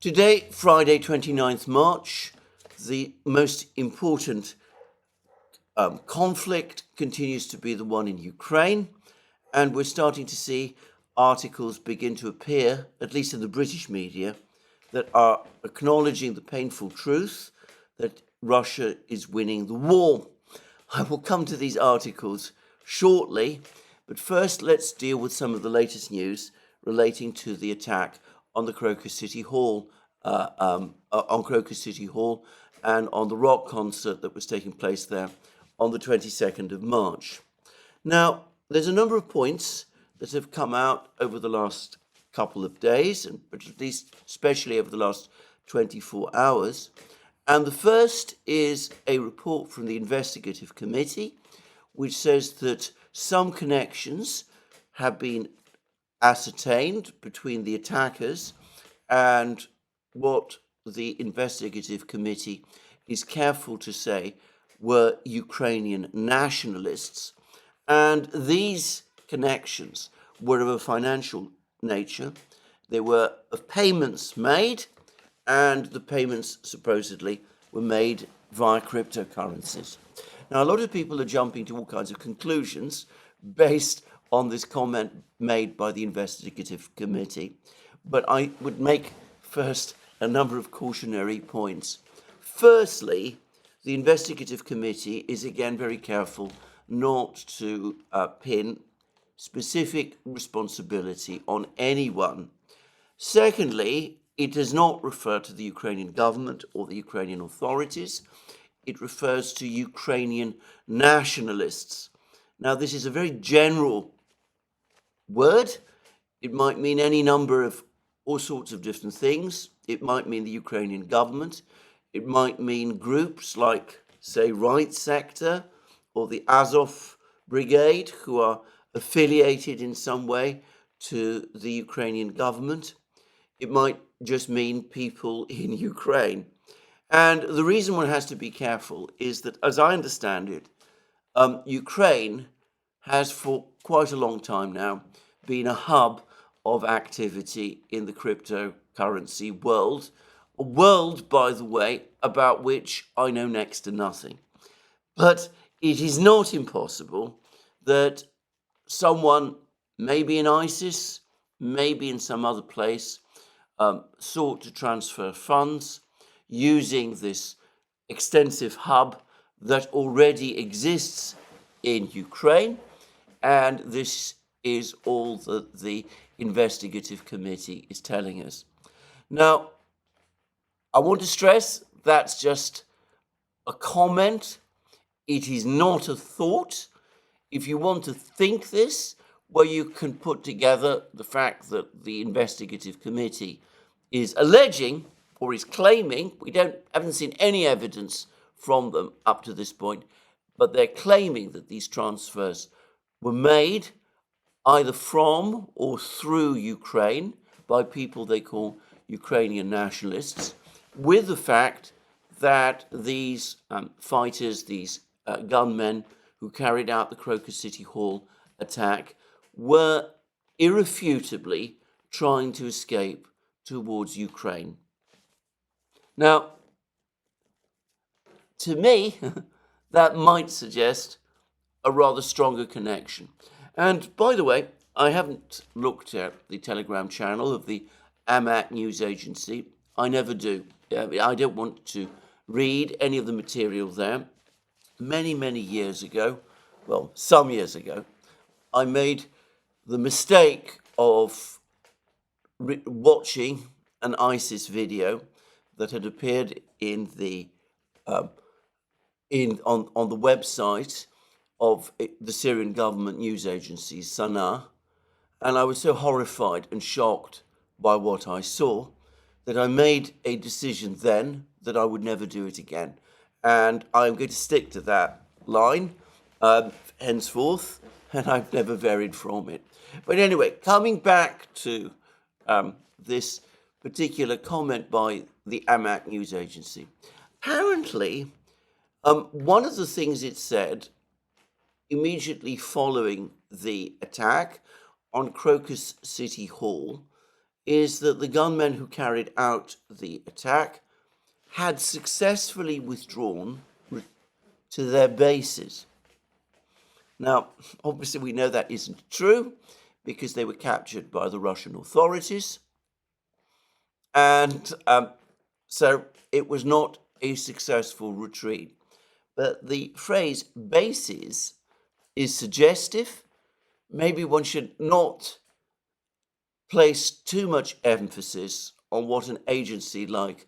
Today, Friday, 29th March, the most important conflict continues to be the one in Ukraine, and we're starting to see articles begin to appear, at least in the British media, that are acknowledging the painful truth that Russia is winning the war. I will come to these articles shortly, but first let's deal with some of the latest news relating to the attack on the Crocus City Hall, on Crocus City Hall, and on the rock concert that was taking place there on the 22nd of March. Now, there's a number of points that have come out over the last couple of days, and at least especially over the last 24 hours. And the first is a report from the investigative committee, which says that some connections have been ascertained between the attackers and what the investigative committee is careful to say were Ukrainian nationalists. And these connections were of a financial nature. They were of payments made, and the payments supposedly were made via cryptocurrencies. Now, a lot of people are jumping to all kinds of conclusions based on this comment made by the investigative committee, but I would make first a number of cautionary points. Firstly, the investigative committee is again very careful not to pin specific responsibility on anyone. Secondly, it does not refer to the Ukrainian government or the Ukrainian authorities. It refers to Ukrainian nationalists. Now, this is a very general word. It might mean any number of all sorts of different things. It might mean the Ukrainian government. It might mean groups like, say, Right Sector or the Azov Brigade, who are affiliated in some way to the Ukrainian government. It might just mean people in Ukraine. And the reason one has to be careful is that, as I understand it, Ukraine has for quite a long time now been a hub of activity in the cryptocurrency world, a world, by the way, about which I know next to nothing. But it is not impossible that someone, maybe in ISIS, maybe in some other place, sought to transfer funds using this extensive hub that already exists in Ukraine, and this is all that the investigative committee is telling us. Now, I want to stress that's just a comment. It is not a thought. If you want to think this, well, you can put together the fact that the investigative committee is alleging or is claiming, we haven't seen any evidence from them up to this point, but they're claiming that these transfers were made either from or through Ukraine by people they call Ukrainian nationalists, with the fact that these fighters, these gunmen who carried out the Crocus City Hall attack were irrefutably trying to escape towards Ukraine. Now, to me, that might suggest a rather stronger connection. And by the way, I haven't looked at the Telegram channel of the AMAC news agency. I never do. I don't want to read any of the material there. Many, many years ago, well, some years ago, I made the mistake of watching an ISIS video that had appeared in the on the website of the Syrian government news agency, Sana, and I was so horrified and shocked by what I saw that I made a decision then that I would never do it again. And I'm going to stick to that line henceforth, and I've never varied from it. But anyway, coming back to this particular comment by the AMAC news agency. Apparently, one of the things it said immediately following the attack on Crocus City Hall is that the gunmen who carried out the attack had successfully withdrawn to their bases. Now, obviously, we know that isn't true because they were captured by the Russian authorities. And so it was not a successful retreat. But the phrase bases is suggestive. Maybe one should not place too much emphasis on what an agency like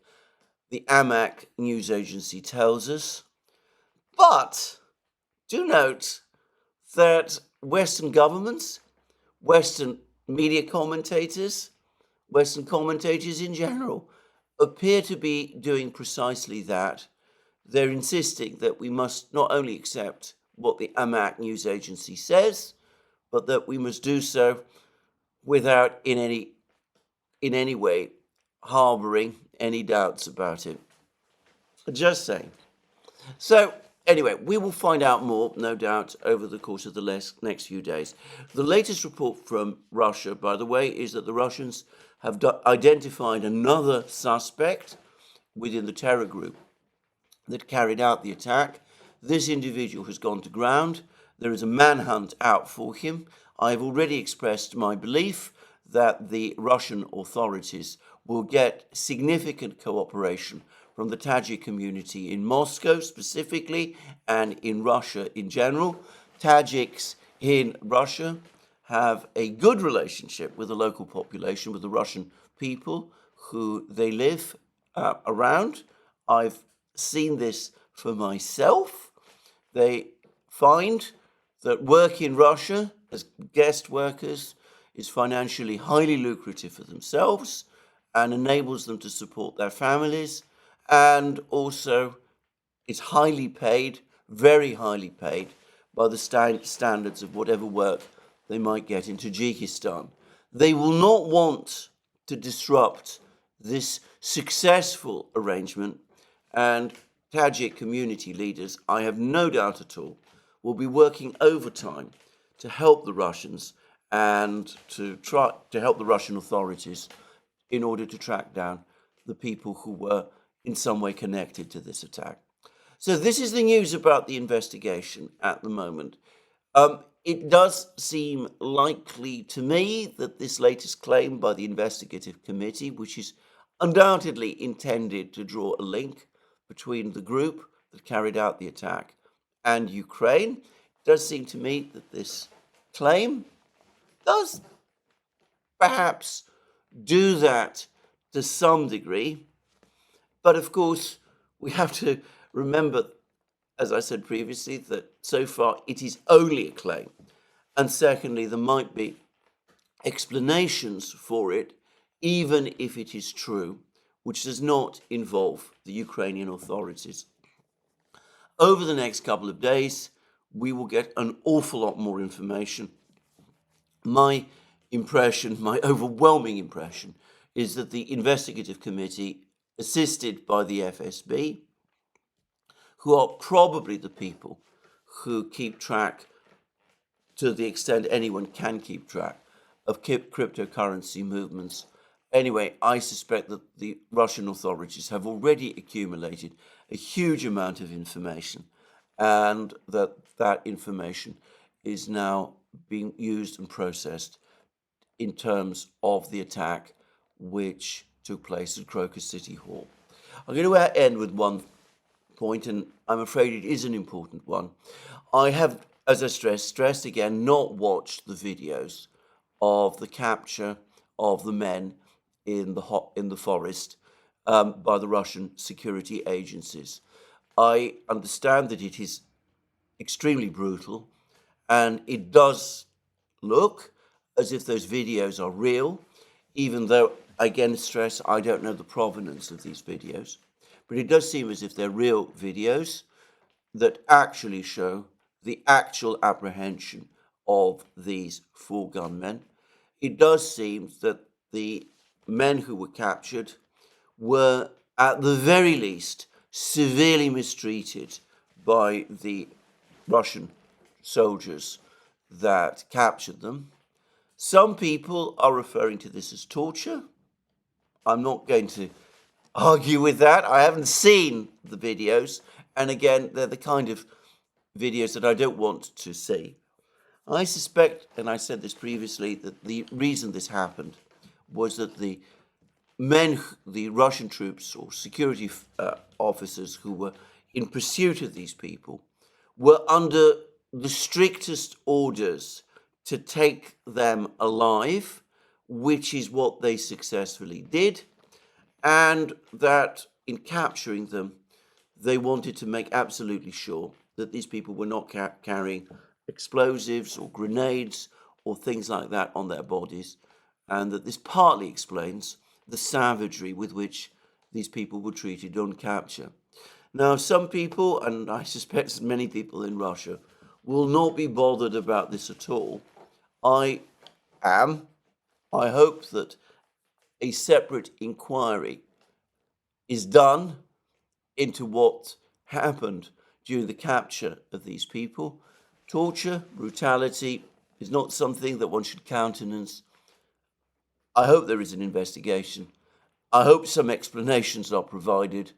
the AMAC news agency tells us. But do note that Western governments, Western media commentators, Western commentators in general appear to be doing precisely that. They're insisting that we must not only accept what the AMAC news agency says, but that we must do so without in any way harboring any doubts about it. Just saying. So anyway, we will find out more, no doubt, over the course of the next few days. The latest report from Russia, by the way, is that the Russians have identified another suspect within the terror group that carried out the attack. This individual has gone to ground. There is a manhunt out for him. I have already expressed my belief that the Russian authorities will get significant cooperation from the Tajik community in Moscow specifically and in Russia in general. Tajiks in Russia have a good relationship with the local population, with the Russian people who they live around. I've seen this for myself. They find that work in Russia as guest workers is financially highly lucrative for themselves and enables them to support their families, and also is highly paid, very highly paid, by the standards of whatever work they might get in Tajikistan. They will not want to disrupt this successful arrangement, and Tajik community leaders, I have no doubt at all, will be working overtime to help the Russians and to try to help the Russian authorities in order to track down the people who were in some way connected to this attack. So this is the news about the investigation at the moment. It does seem likely to me that this latest claim by the investigative committee, which is undoubtedly intended to draw a link between the group that carried out the attack and Ukraine, it does seem to me that this claim does perhaps do that to some degree. But of course, we have to remember, as I said previously, that so far it is only a claim. And secondly, there might be explanations for it, even if it is true, which does not involve the Ukrainian authorities. Over the next couple of days, we will get an awful lot more information. My impression, my overwhelming impression, is that the investigative committee, assisted by the FSB, who are probably the people who keep track, to the extent anyone can keep track, of cryptocurrency movements. Anyway, I suspect that the Russian authorities have already accumulated a huge amount of information, and that information is now being used and processed in terms of the attack which took place at Crocus City Hall. I'm going to end with one point, and I'm afraid it is an important one. I have, as I stressed again, not watched the videos of the capture of the men in the forest by the Russian security agencies. I understand that it is extremely brutal, and it does look as if those videos are real, even though, again, stress, I don't know the provenance of these videos. But it does seem as if they're real videos that actually show the actual apprehension of these 4 gunmen. It does seem that the men who were captured were, at the very least, severely mistreated by the Russian soldiers that captured them. Some people are referring to this as torture. I'm not going to argue with that. I haven't seen the videos. And again, they're the kind of videos that I don't want to see. I suspect, and I said this previously, that the reason this happened was that the Russian troops or security officers who were in pursuit of these people were under the strictest orders to take them alive, which is what they successfully did, and that in capturing them, they wanted to make absolutely sure that these people were not carrying explosives or grenades or things like that on their bodies, and that this partly explains the savagery with which these people were treated on capture. Now, some people, and I suspect many people in Russia, will not be bothered about this at all. I am. I hope that a separate inquiry is done into what happened during the capture of these people. Torture, brutality is not something that one should countenance. I hope there is an investigation. I hope some explanations are provided.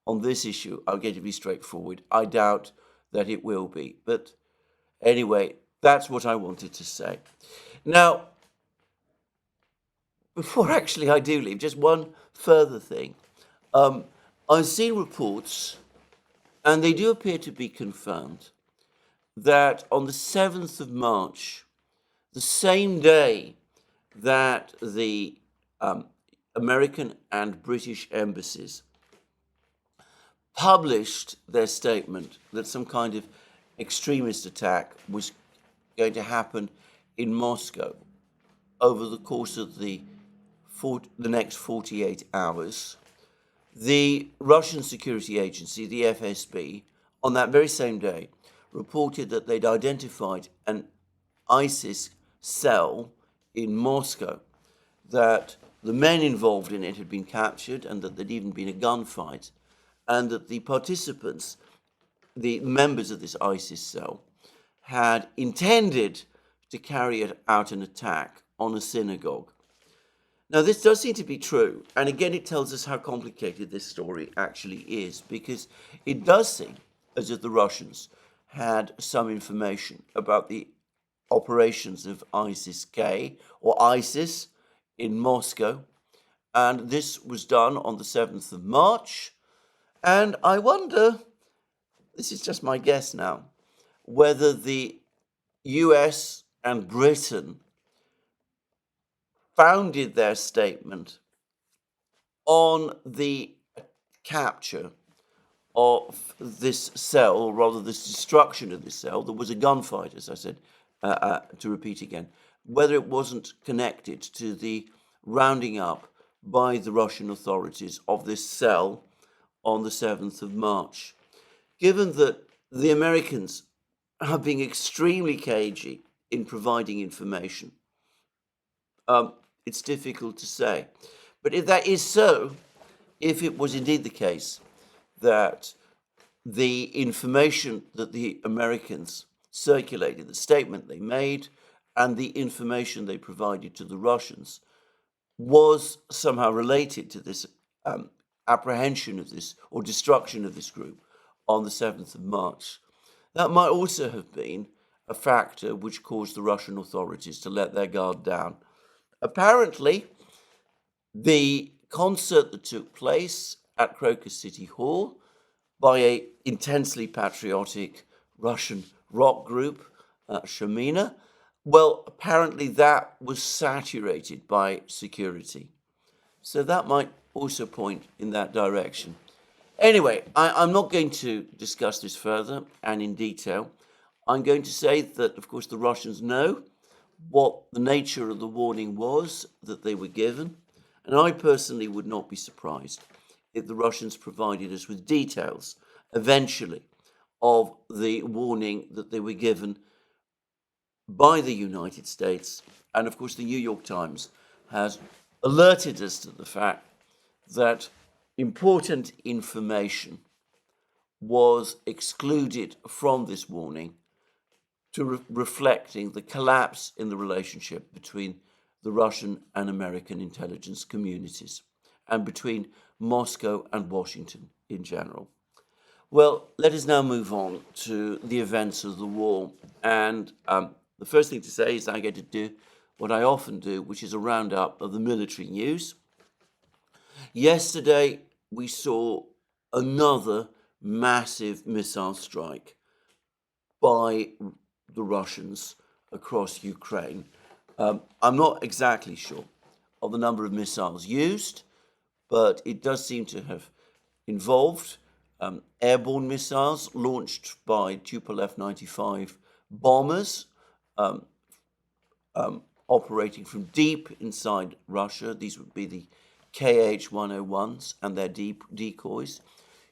On this issue, I'm going to be straightforward. I doubt that it will be. But anyway, that's what I wanted to say. Now, before actually I do leave, just one further thing. I've seen reports, and they do appear to be confirmed, that on the 7th of March, the same day that the American and British embassies published their statement that some kind of extremist attack was going to happen in Moscow over the course of the next 48 hours, the Russian security agency, the FSB, on that very same day, reported that they'd identified an ISIS cell in Moscow, that the men involved in it had been captured and that there'd even been a gunfight, and that the participants, the members of this ISIS cell, had intended to carry out an attack on a synagogue. Now, this does seem to be true, and again, it tells us how complicated this story actually is, because it does seem as if the Russians had some information about the operations of ISIS-K, or ISIS, in Moscow, and this was done on the 7th of March, and I wonder, this is just my guess now, whether the US and Britain founded their statement on the capture of this cell, or rather this destruction of this cell. There was a gunfight, as I said, to repeat again, whether it wasn't connected to the rounding up by the Russian authorities of this cell on the 7th of March. Given that the Americans are being extremely cagey in providing information, it's difficult to say. But if that is so, if it was indeed the case that the information that the Americans circulated, the statement they made, and the information they provided to the Russians was somehow related to this apprehension of this or destruction of this group on the 7th of March, that might also have been a factor which caused the Russian authorities to let their guard down. Apparently, the concert that took place at Crocus City Hall by an intensely patriotic Russian rock group, Shamina, well, apparently that was saturated by security. So that might also point in that direction. Anyway, I'm not going to discuss this further and in detail. I'm going to say that, of course, the Russians know what the nature of the warning was that they were given, and I personally would not be surprised if the Russians provided us with details eventually of the warning that they were given by the United States. And of course, the New York Times has alerted us to the fact that important information was excluded from this warning, to reflecting the collapse in the relationship between the Russian and American intelligence communities, and between Moscow and Washington in general. Well, let us now move on to the events of the war. And the first thing to say is I get to do what I often do, which is a roundup of the military news. Yesterday, we saw another massive missile strike by the Russians across Ukraine. I'm not exactly sure of the number of missiles used, but it does seem to have involved airborne missiles launched by Tupolev 95 bombers operating from deep inside Russia. These would be the KH-101s and their decoys.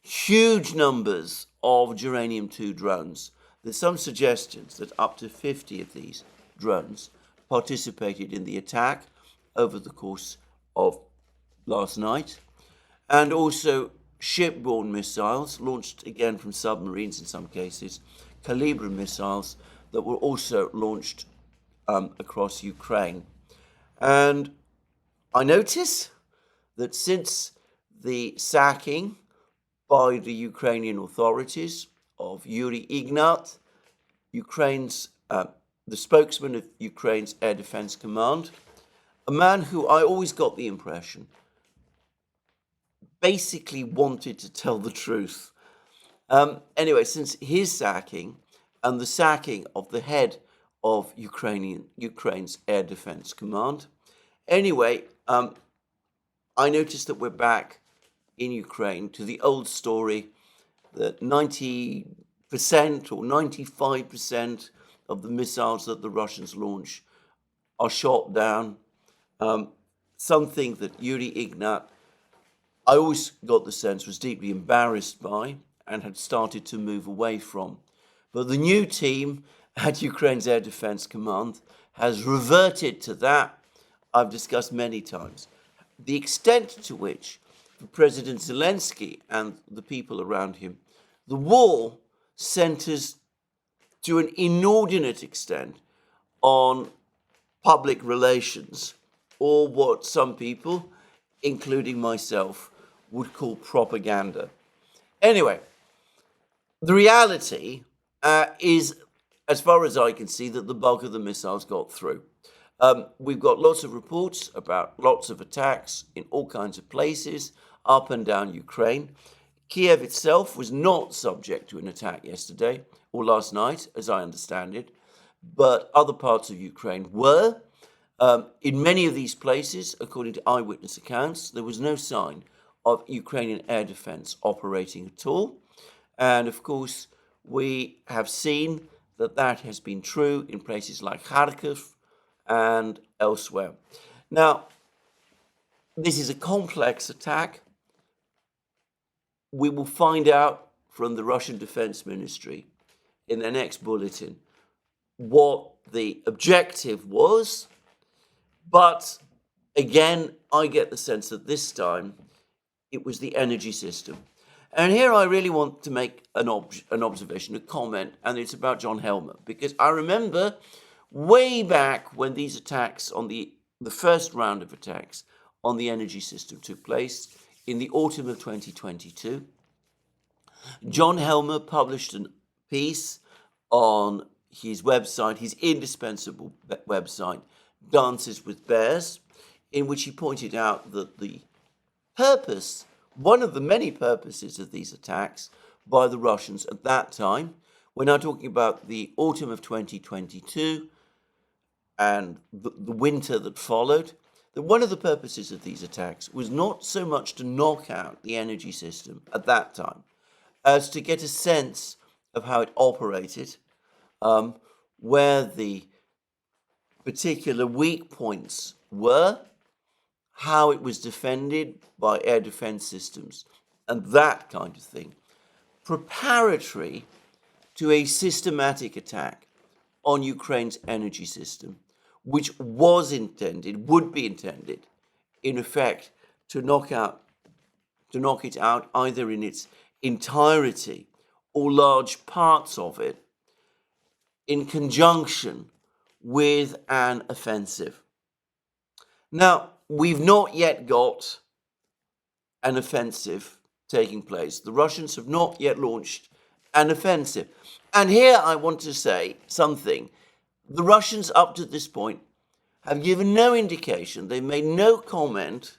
Huge numbers of Uranium-2 drones. There's some suggestions that up to 50 of these drones participated in the attack over the course of last night. And also shipborne missiles, launched again from submarines in some cases, Kalibr missiles that were also launched across Ukraine. And I notice that since the sacking by the Ukrainian authorities of Yuri Ignat, the spokesman of Ukraine's Air Defense Command, a man who I always got the impression basically wanted to tell the truth. Anyway, since his sacking and the sacking of the head of Ukraine's Air Defense Command, anyway, I noticed that we're back in Ukraine to the old story that 90% or 95% of the missiles that the Russians launch are shot down. Something that Yuri Ignat, I always got the sense, was deeply embarrassed by and had started to move away from. But the new team at Ukraine's Air Defense Command has reverted to that. I've discussed many times the extent to which, for President Zelensky and the people around him, the war centers to an inordinate extent on public relations, or what some people, including myself, would call propaganda. Anyway, the reality is, as far as I can see, that the bulk of the missiles got through. We've got lots of reports about lots of attacks in all kinds of places up and down Ukraine. Kiev itself was not subject to an attack yesterday or last night, as I understand it, but other parts of Ukraine were. In many of these places, according to eyewitness accounts, there was no sign of Ukrainian air defense operating at all. And of course, we have seen that that has been true in places like Kharkiv and elsewhere. Now, this is a complex attack. We will find out from the Russian Defense Ministry in their next bulletin what the objective was. But again, I get the sense that this time it was the energy system. And here I really want to make an observation, a comment, and it's about John Helmer, because I remember way back when these attacks on the first round of attacks on the energy system took place in the autumn of 2022, John Helmer published a piece on his website, his indispensable website, Dances with Bears, in which he pointed out that the purpose, one of the many purposes of these attacks by the Russians at that time, we're now talking about the autumn of 2022 and the winter that followed, that one of the purposes of these attacks was not so much to knock out the energy system at that time, as to get a sense of how it operated, where the particular weak points were, how it was defended by air defense systems, and that kind of thing, preparatory to a systematic attack on Ukraine's energy system, which was intended, would be intended, in effect, to knock it out either in its entirety or large parts of it, in conjunction with an offensive. Now, we've not yet got an offensive taking place. The Russians have not yet launched an offensive. And here I want to say something. The Russians, up to this point, have given no indication, they've made no comment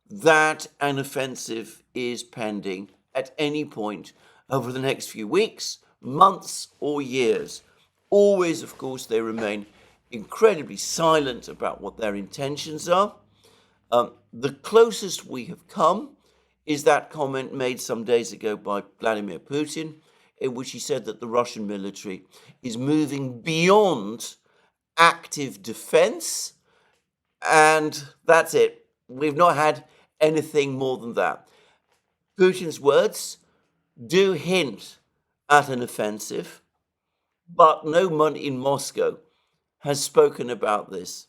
that an offensive is pending at any point over the next few weeks, months, or years. Always, of course, they remain incredibly silent about what their intentions are. The closest we have come is that comment made some days ago by Vladimir Putin, in which he said that the Russian military is moving beyond active defense, and that's it. We've not had anything more than that. Putin's words do hint at an offensive, but no one in Moscow has spoken about this,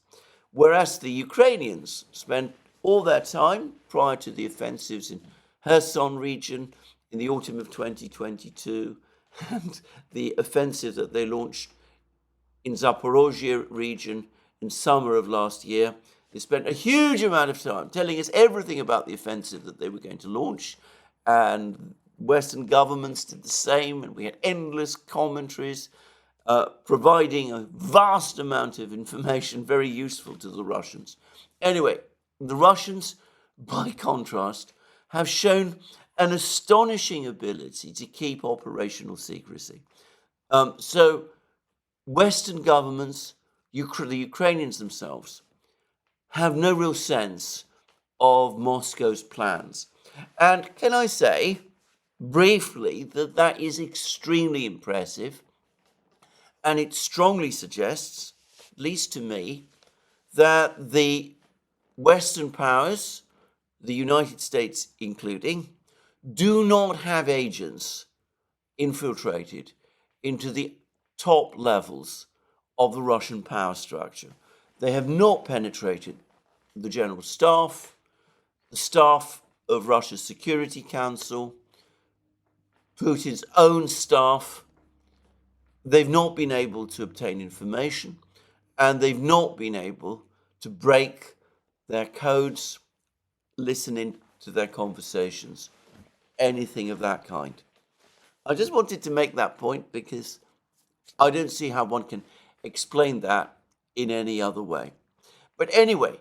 whereas the Ukrainians spent all their time prior to the offensives in Kherson region in the autumn of 2022 and the offensive that they launched in Zaporozhye region in summer of last year. They spent a huge amount of time telling us everything about the offensive that they were going to launch, and Western governments did the same, and we had endless commentaries providing a vast amount of information, very useful to the Russians. Anyway, the Russians, by contrast, have shown an astonishing ability to keep operational secrecy. So Western governments, the Ukrainians themselves, have no real sense of Moscow's plans. And can I say, briefly, that that is extremely impressive, and it strongly suggests, at least to me, that the Western powers, the United States including, do not have agents infiltrated into the top levels of the Russian power structure. They have not penetrated the General Staff, the staff of Russia's Security Council, Putin's own staff. They've not been able to obtain information, and they've not been able to break their codes, listen in to their conversations, anything of that kind. I just wanted to make that point because I don't see how one can explain that in any other way. But anyway,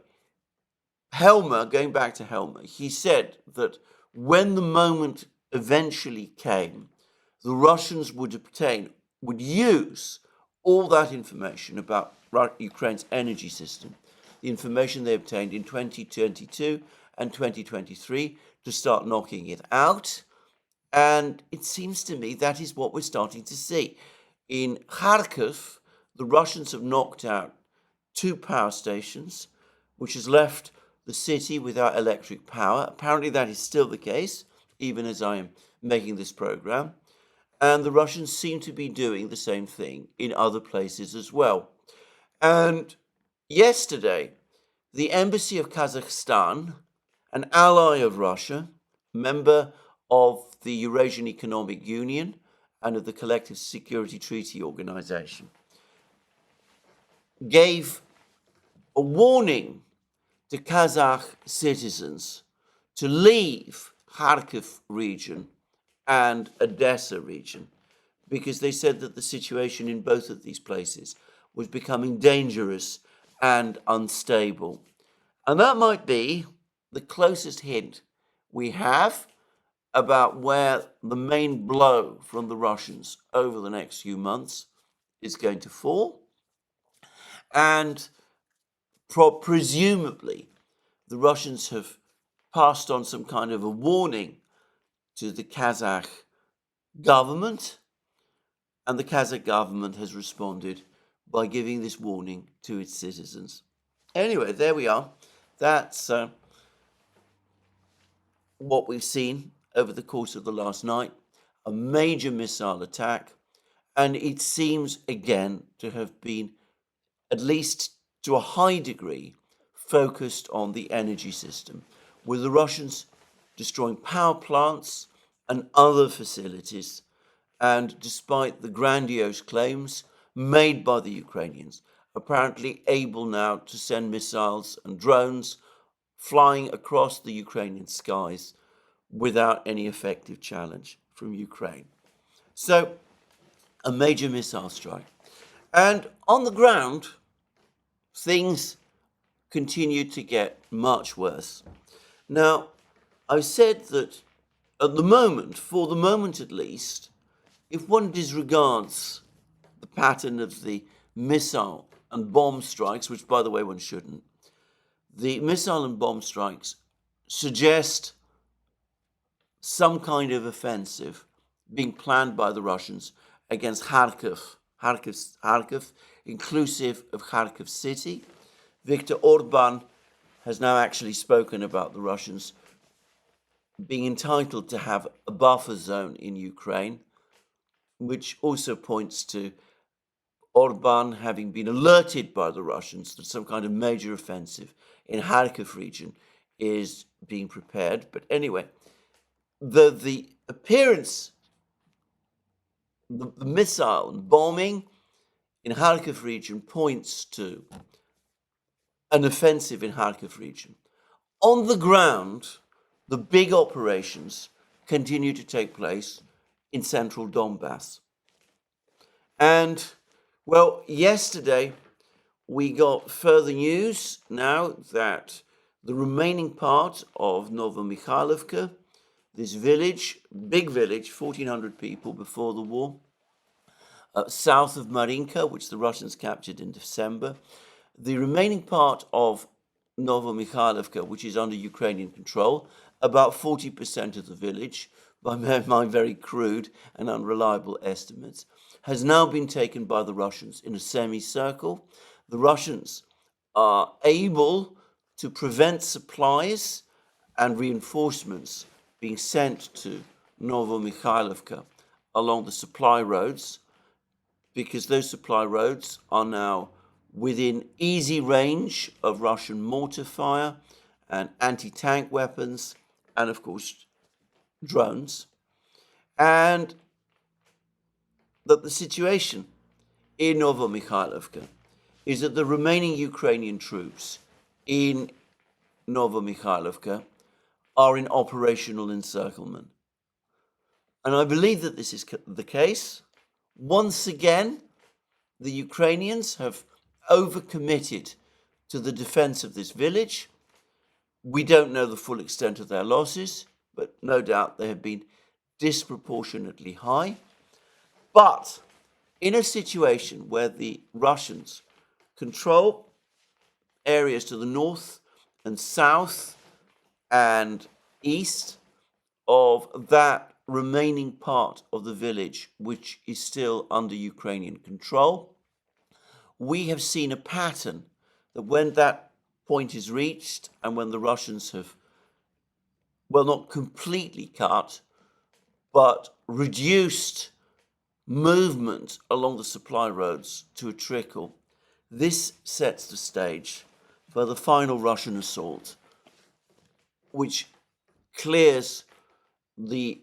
Helmer, going back to Helmer, he said that when the moment eventually came, the Russians would use all that information about Ukraine's energy system, the information they obtained in 2022 and 2023, to start knocking it out. And it seems to me that is what we're starting to see. In Kharkiv, the Russians have knocked out 2 power stations, which has left the city without electric power. Apparently that is still the case, even as I am making this program. And the Russians seem to be doing the same thing in other places as well. And yesterday, the embassy of Kazakhstan, an ally of Russia, member of the Eurasian Economic Union and of the Collective Security Treaty Organization, gave a warning to Kazakh citizens to leave Kharkiv region and Odessa region, because they said that the situation in both of these places was becoming dangerous and unstable. And that might be the closest hint we have about where the main blow from the Russians over the next few months is going to fall. And presumably, the Russians have passed on some kind of a warning to the Kazakh government, and the Kazakh government has responded by giving this warning to its citizens. Anyway, there we are. That's what we've seen over the course of the last night, a major missile attack, and it seems again to have been, at least to a high degree, focused on the energy system, with the Russians destroying power plants and other facilities. And despite the grandiose claims made by the Ukrainians apparently able now to send missiles and drones flying across the Ukrainian skies without any effective challenge from Ukraine. So, a major missile strike. And on the ground, things continue to get much worse. Now, I said that at the moment, for the moment at least, if one disregards the pattern of the missile and bomb strikes, which by the way one shouldn't, the missile and bomb strikes suggest some kind of offensive being planned by the Russians against Kharkiv, inclusive of Kharkiv city. Viktor Orban has now actually spoken about the Russians being entitled to have a buffer zone in Ukraine, which also points to Orban having been alerted by the Russians that some kind of major offensive in Kharkiv region is being prepared. But anyway, the appearance, the missile and bombing in Kharkiv region points to an offensive in Kharkiv region. On the ground, the big operations continue to take place in central Donbass. And, well, yesterday we got further news now that the remaining part of Novomikhailovka, this village, big village, 1,400 people before the war, south of Marinka, which the Russians captured in December, the remaining part of Novomikhailovka, which is under Ukrainian control, about 40% of the village, by my very crude and unreliable estimates, has now been taken by the Russians in a semicircle. The Russians are able to prevent supplies and reinforcements being sent to Novomikhailovka along the supply roads, because those supply roads are now within easy range of Russian mortar fire and anti-tank weapons, and of course drones, and that the situation in Novomikhailovka is that the remaining Ukrainian troops in Novomikhailovka are in operational encirclement. And I believe that this is the case. Once again, the Ukrainians have overcommitted to the defense of this village. We don't know the full extent of their losses, but no doubt they have been disproportionately high. But in a situation where the Russians control areas to the north and south and east of that remaining part of the village, which is still under Ukrainian control, we have seen a pattern that when that point is reached and when the Russians have, well, not completely cut, but reduced movement along the supply roads to a trickle, this sets the stage for the final Russian assault, which clears the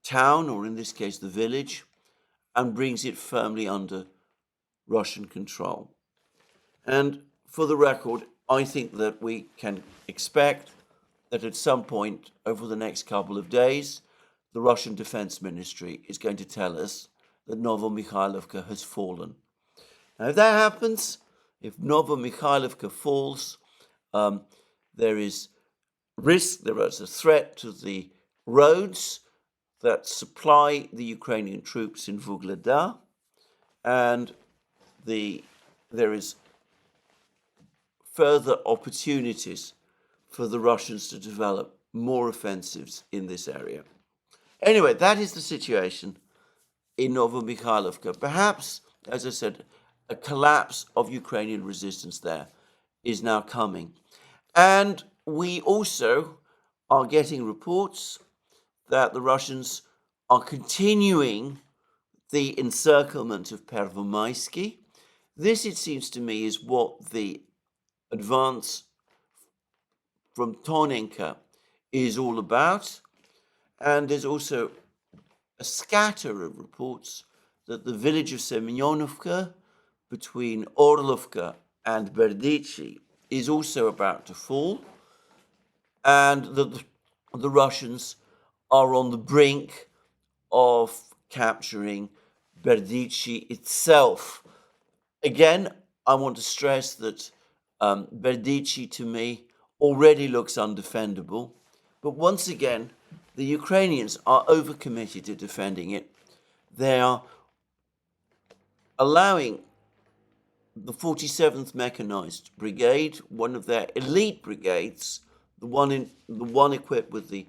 town, or in this case the village, and brings it firmly under Russian control. And for the record, I think that we can expect that at some point over the next couple of days, the Russian Defense Ministry is going to tell us that Novomikhailovka has fallen. Now, if that happens, if Novomikhailovka falls, there is risk, there is a threat to the roads that supply the Ukrainian troops in Vuhledar, and there is further opportunities for the Russians to develop more offensives in this area. Anyway, that is the situation in Novomikhailovka. Perhaps, as I said, a collapse of Ukrainian resistance there is now coming. And we also are getting reports that the Russians are continuing the encirclement of Pervomaisky. This, it seems to me, is what the advance from Tonenka is all about. And there's also a scatter of reports that the village of Semyonovka, between Orlovka and Berdichi is also about to fall, and the Russians are on the brink of capturing Berdichi itself. Again, I want to stress that Berdichi, to me, already looks undefendable. But once again, the Ukrainians are overcommitted to defending it. They are allowing the 47th Mechanized Brigade, one of their elite brigades, the one equipped with the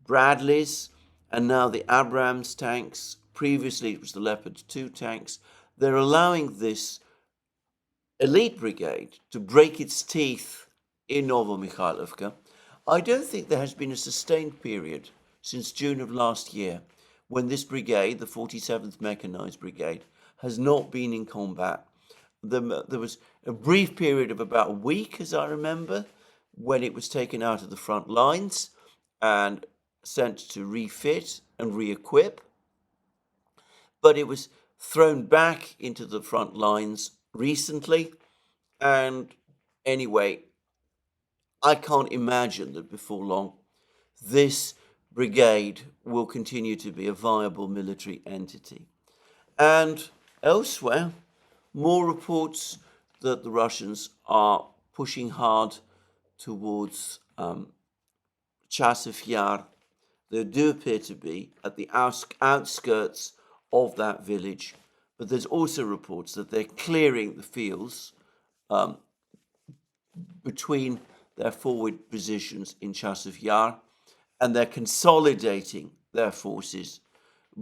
Bradleys and now the Abrams tanks. Previously, it was the Leopard 2 tanks. They're allowing this elite brigade to break its teeth in Novomikhailovka. I don't think there has been a sustained period since June of last year when this brigade, the 47th Mechanized Brigade, has not been in combat. There was a brief period of about a week, as I remember, when it was taken out of the front lines and sent to refit and re-equip. But it was thrown back into the front lines recently. And anyway, I can't imagine that before long this brigade will continue to be a viable military entity. And elsewhere, more reports that the Russians are pushing hard towards Chasiv Yar. There do appear to be at the outskirts of that village, but there's also reports that they're clearing the fields between their forward positions in Chasiv Yar, and they're consolidating their forces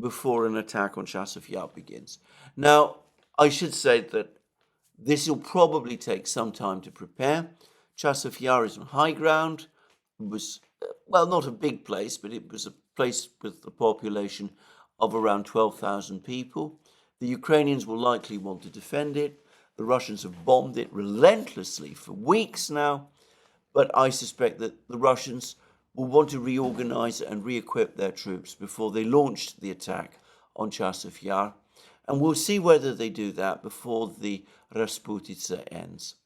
before an attack on Chasiv Yar begins. Now, I should say that this will probably take some time to prepare. Chasiv Yar is on high ground. It was, well, not a big place, but it was a place with a population of around 12,000 people. The Ukrainians will likely want to defend it. The Russians have bombed it relentlessly for weeks now, but I suspect that the Russians will want to reorganize and re-equip their troops before they launch the attack on Chasiv Yar. And we'll see whether they do that before the Rasputitsa ends.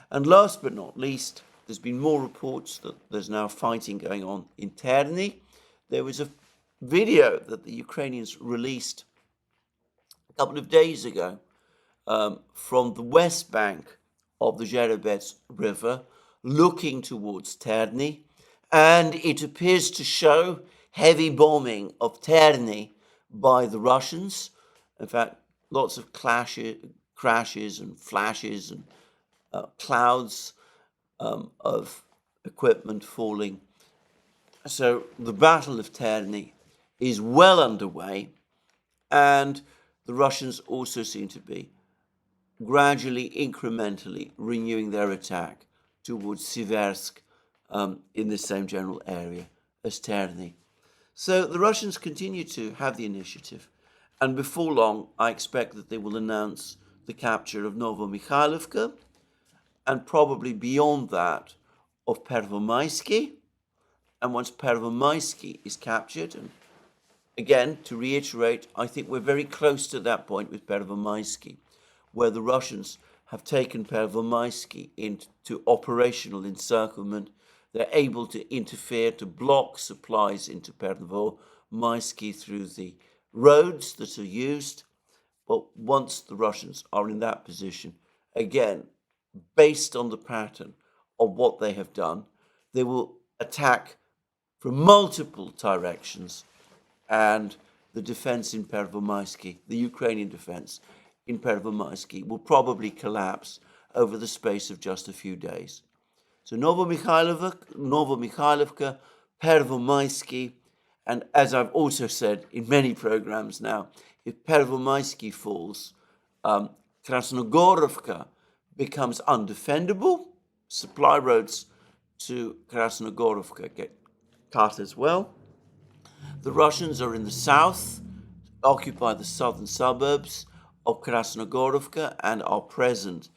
And last but not least, there's been more reports that there's now fighting going on in Terni. There was a video that the Ukrainians released a couple of days ago from the west bank of the Zherebets River, looking towards Terni, and it appears to show heavy bombing of Terni by the Russians. In fact, lots of crashes and flashes and clouds of equipment falling. So the Battle of Terni is well underway, and the Russians also seem to be gradually, incrementally renewing their attack towards Siversk in the same general area as Terni. So the Russians continue to have the initiative, and before long, I expect that they will announce the capture of Novomikhailovka, and probably beyond that, of Pervomaisky. And once Pervomaisky is captured, and again, to reiterate, I think we're very close to that point with Pervomaisky, where the Russians have taken Pervomaisky into operational encirclement. They're able to interfere, to block supplies into Pervomaisky through the roads that are used. But once the Russians are in that position, again, based on the pattern of what they have done, they will attack from multiple directions, and the defense in Pervomaisky, the Ukrainian defense in Pervomaisky, will probably collapse over the space of just a few days. So Novomikhailovka, Pervomaisky, and as I've also said in many programs now, if Pervomaisky falls, Krasnogorovka becomes undefendable. Supply roads to Krasnogorovka get cut as well. The Russians are in the south, occupy the southern suburbs of Krasnogorovka, and are present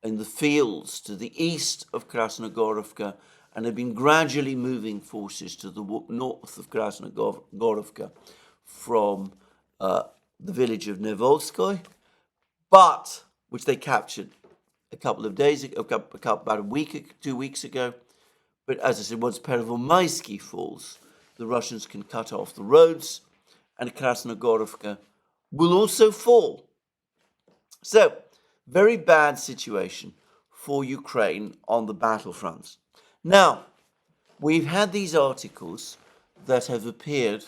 in the fields to the east of Krasnogorovka, and have been gradually moving forces to the north of Krasnogorovka from the village of Nevolskoy. But which they captured a couple of days ago, about a week, 2 weeks ago. But as I said, once Pervomaisky falls, the Russians can cut off the roads, and Krasnogorovka will also fall. So, very bad situation for Ukraine on the battlefronts. Now, we've had these articles that have appeared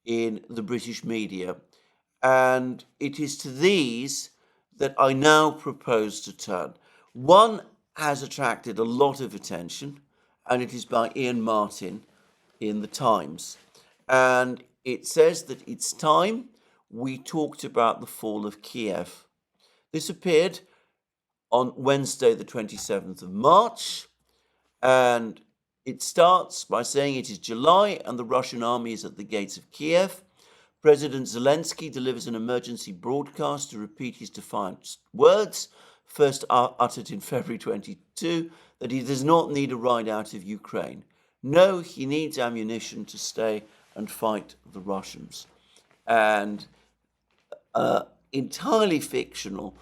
in the British media, and it is to these that I now propose to turn. One has attracted a lot of attention, and it is by Ian Martin in the Times. And it says that it's time we talked about the fall of Kiev. This appeared on Wednesday, the 27th of March, and it starts by saying it is July and the Russian army is at the gates of Kiev. President Zelensky delivers an emergency broadcast to repeat his defiant words, first uttered in February 22, that he does not need a ride out of Ukraine. No, he needs ammunition to stay and fight the Russians. And entirely fictional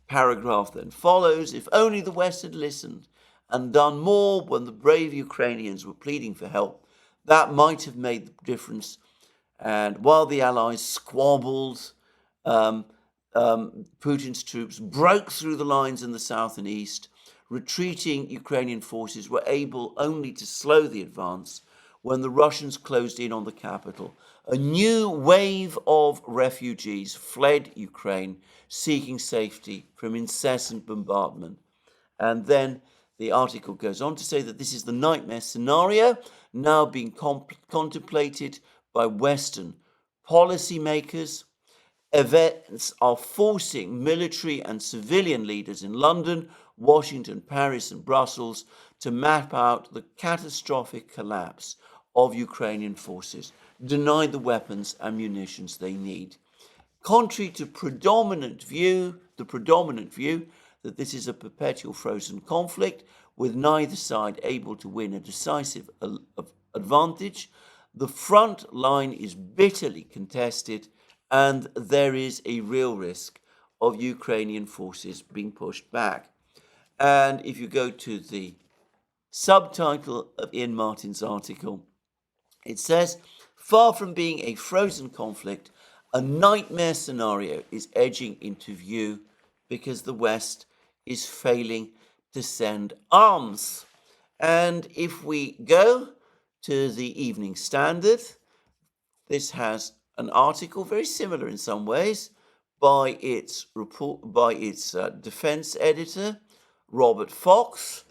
paragraph then follows. If only the West had listened and done more when the brave Ukrainians were pleading for help, that might have made the difference. And while the Allies squabbled, Putin's troops broke through the lines in the south and east. Retreating Ukrainian forces were able only to slow the advance when the Russians closed in on the capital. A new wave of refugees fled Ukraine, seeking safety from incessant bombardment. And then the article goes on to say that this is the nightmare scenario now being contemplated by Western policymakers. Events are forcing military and civilian leaders in London, Washington, Paris, and Brussels to map out the catastrophic collapse of Ukrainian forces, denied the weapons and munitions they need. Contrary to the predominant view that this is a perpetual frozen conflict with neither side able to win a decisive advantage, the front line is bitterly contested and there is a real risk of Ukrainian forces being pushed back. And if you go to the subtitle of Ian Martin's article, it says, far from being a frozen conflict, a nightmare scenario is edging into view because the West is failing to send arms. And if we go to the Evening Standard, this has an article very similar in some ways by its defense editor, Robert Fox,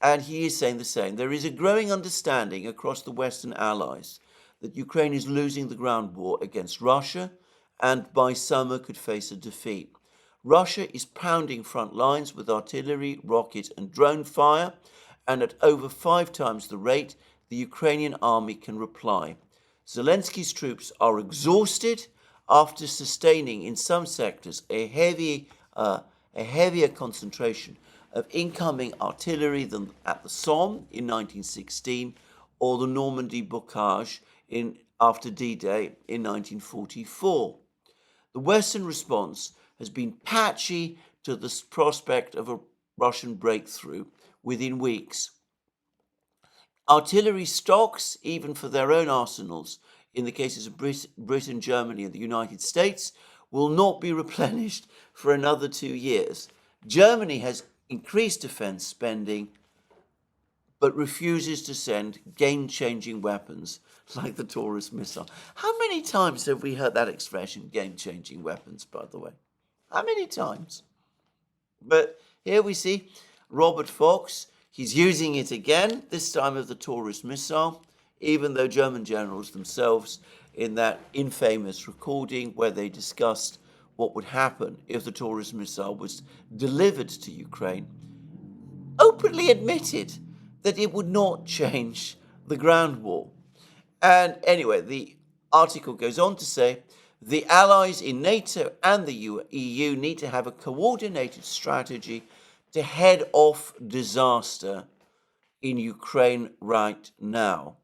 and he is saying the same. There is a growing understanding across the Western allies that Ukraine is losing the ground war against Russia and by summer could face a defeat. Russia is pounding front lines with artillery, rocket and drone fire, and at over 5 times the rate the Ukrainian army can reply. Zelensky's troops are exhausted after sustaining in some sectors a heavier concentration of incoming artillery than at the Somme in 1916 or the Normandy blockade after D-Day in 1944. The Western response has been patchy to the prospect of a Russian breakthrough within weeks. Artillery stocks, even for their own arsenals, in the cases of Britain, Germany, and the United States, will not be replenished for another 2 years. Germany has increased defense spending, but refuses to send game-changing weapons like the Taurus missile. How many times have we heard that expression, game-changing weapons, by the way? How many times? But here we see Robert Fox. He's using it again, this time of the Taurus missile, even though German generals themselves, in that infamous recording where they discussed what would happen if the Taurus missile was delivered to Ukraine, openly admitted that it would not change the ground war. And anyway, the article goes on to say, the allies in NATO and the EU need to have a coordinated strategy to head off disaster in Ukraine right now.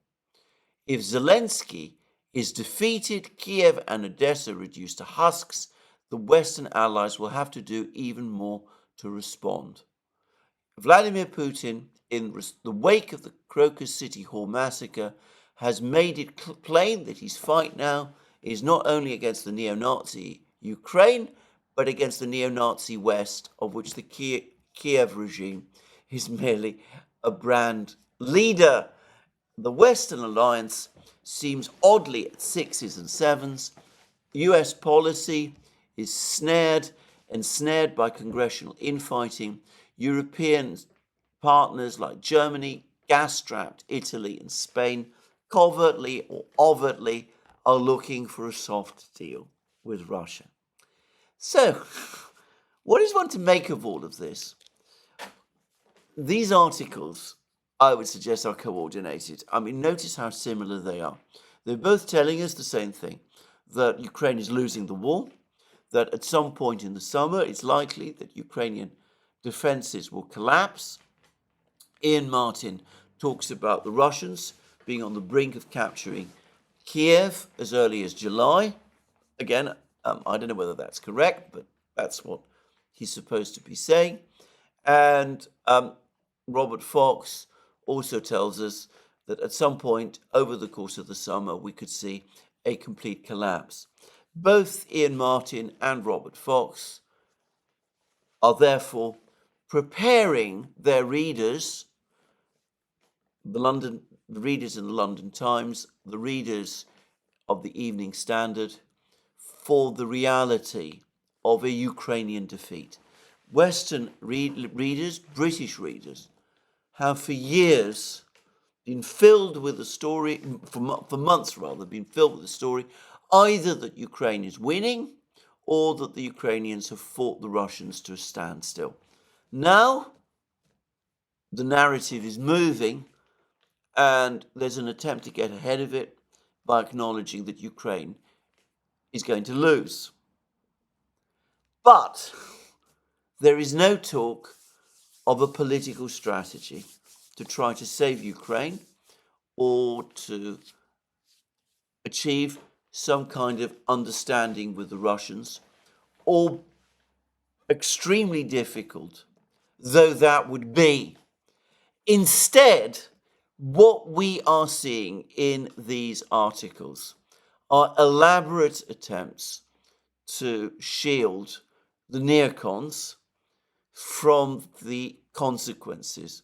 If Zelensky is defeated, Kiev and Odessa reduced to husks, the Western allies will have to do even more to respond. Vladimir Putin, in the wake of the Crocus City Hall massacre, has made it plain that his fight now is not only against the neo-Nazi Ukraine, but against the neo-Nazi West, of which the Kiev regime is merely a brand leader. The Western alliance seems oddly at sixes and sevens. US policy is ensnared by congressional infighting. European partners like Germany, gas-strapped Italy and Spain, covertly or overtly, are looking for a soft deal with Russia. So, what is one to make of all of this? These articles, I would suggest, are coordinated. I mean, notice how similar they are. They're both telling us the same thing, that Ukraine is losing the war, that at some point in the summer it's likely that Ukrainian defenses will collapse. Ian Martin talks about the Russians being on the brink of capturing Kiev as early as July. Again, I don't know whether that's correct, but that's what he's supposed to be saying. And Robert Fox also tells us that at some point over the course of the summer, we could see a complete collapse. Both Ian Martin and Robert Fox are therefore preparing their readers, the readers in the London Times, the readers of the Evening Standard, for the reality of a Ukrainian defeat. Western readers, British readers, have for years been filled with the story, for months rather, been filled with the story, either that Ukraine is winning or that the Ukrainians have fought the Russians to a standstill. Now, the narrative is moving, and there's an attempt to get ahead of it by acknowledging that Ukraine is going to lose. But there is no talk of a political strategy to try to save Ukraine or to achieve some kind of understanding with the Russians, or extremely difficult though that would be. Instead, what we are seeing in these articles are elaborate attempts to shield the neocons from the consequences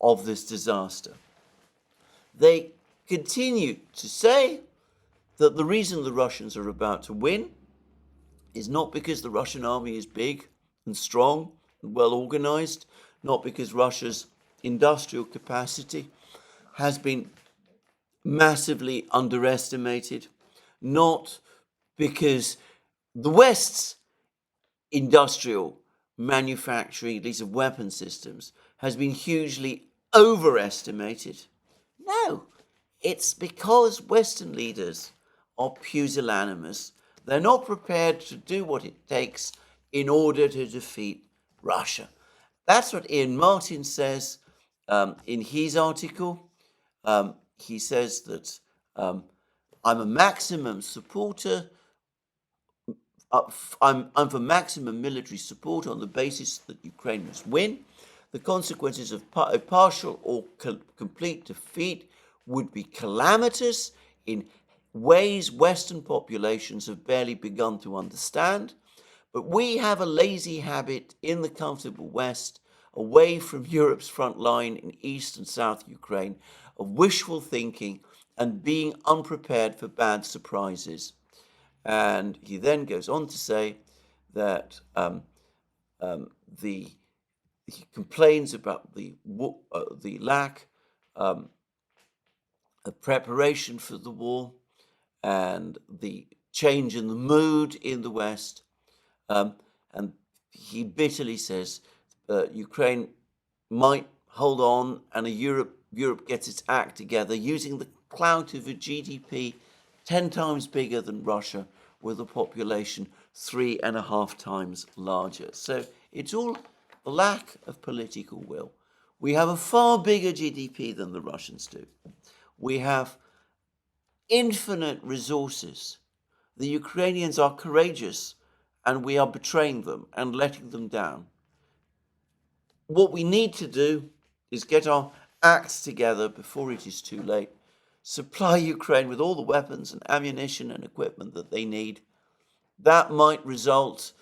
of this disaster. They continue to say that the reason the Russians are about to win is not because the Russian army is big and strong and well organized, not because Russia's industrial capacity has been massively underestimated, not because the West's industrial manufacturing, at least of weapon systems, has been hugely overestimated. No, it's because Western leaders are pusillanimous. They're not prepared to do what it takes in order to defeat Russia. That's what Ian Martin says in his article. He says that I'm a maximum supporter. I'm for maximum military support on the basis that Ukraine must win. The consequences of a partial or complete defeat would be calamitous in ways Western populations have barely begun to understand. But we have a lazy habit in the comfortable West, away from Europe's front line in East and South Ukraine, of wishful thinking and being unprepared for bad surprises. And he then goes on to say that he complains about the lack of preparation for the war and the change in the mood in the West. And he bitterly says Ukraine might hold on and Europe gets its act together using the clout of a GDP 10 times bigger than Russia with a population 3.5 times larger. So it's all a lack of political will. We have a far bigger GDP than the Russians do. We have infinite resources. The Ukrainians are courageous and we are betraying them and letting them down. What we need to do is get our acts together before it is too late, supply Ukraine with all the weapons and ammunition and equipment that they need. That might result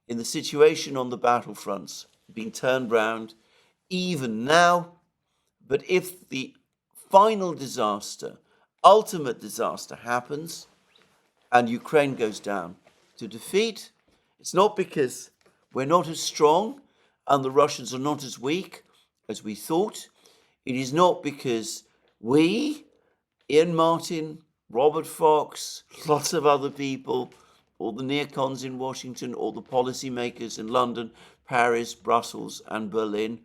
in the situation on the battlefronts being turned round even now. But if the final disaster, ultimate disaster happens and Ukraine goes down to defeat, it's not because we're not as strong and the Russians are not as weak as we thought. It is not because we, Ian Martin, Robert Fox, lots of other people, all the neocons in Washington, all the policymakers in London, Paris, Brussels, and Berlin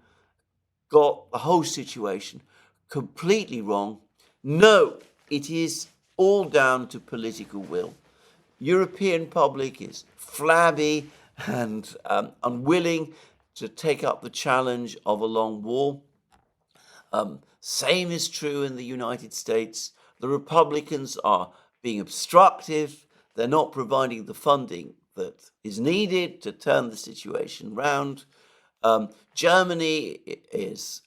got the whole situation completely wrong. No, it is all down to political will. European public is flabby and unwilling to take up the challenge of a long war. Same is true in the United States. The Republicans are being obstructive. They're not providing the funding that is needed to turn the situation round. Germany is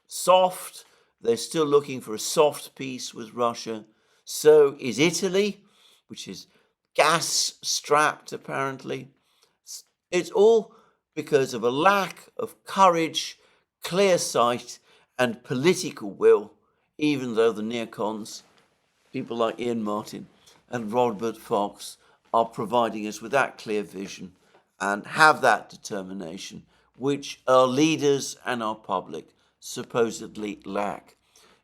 soft. They're still looking for a soft peace with Russia. So is Italy, which is gas-strapped, apparently. It's all because of a lack of courage, clear sight, and political will, even though the neocons, people like Ian Martin and Robert Fox, are providing us with that clear vision and have that determination, which our leaders and our public supposedly lack.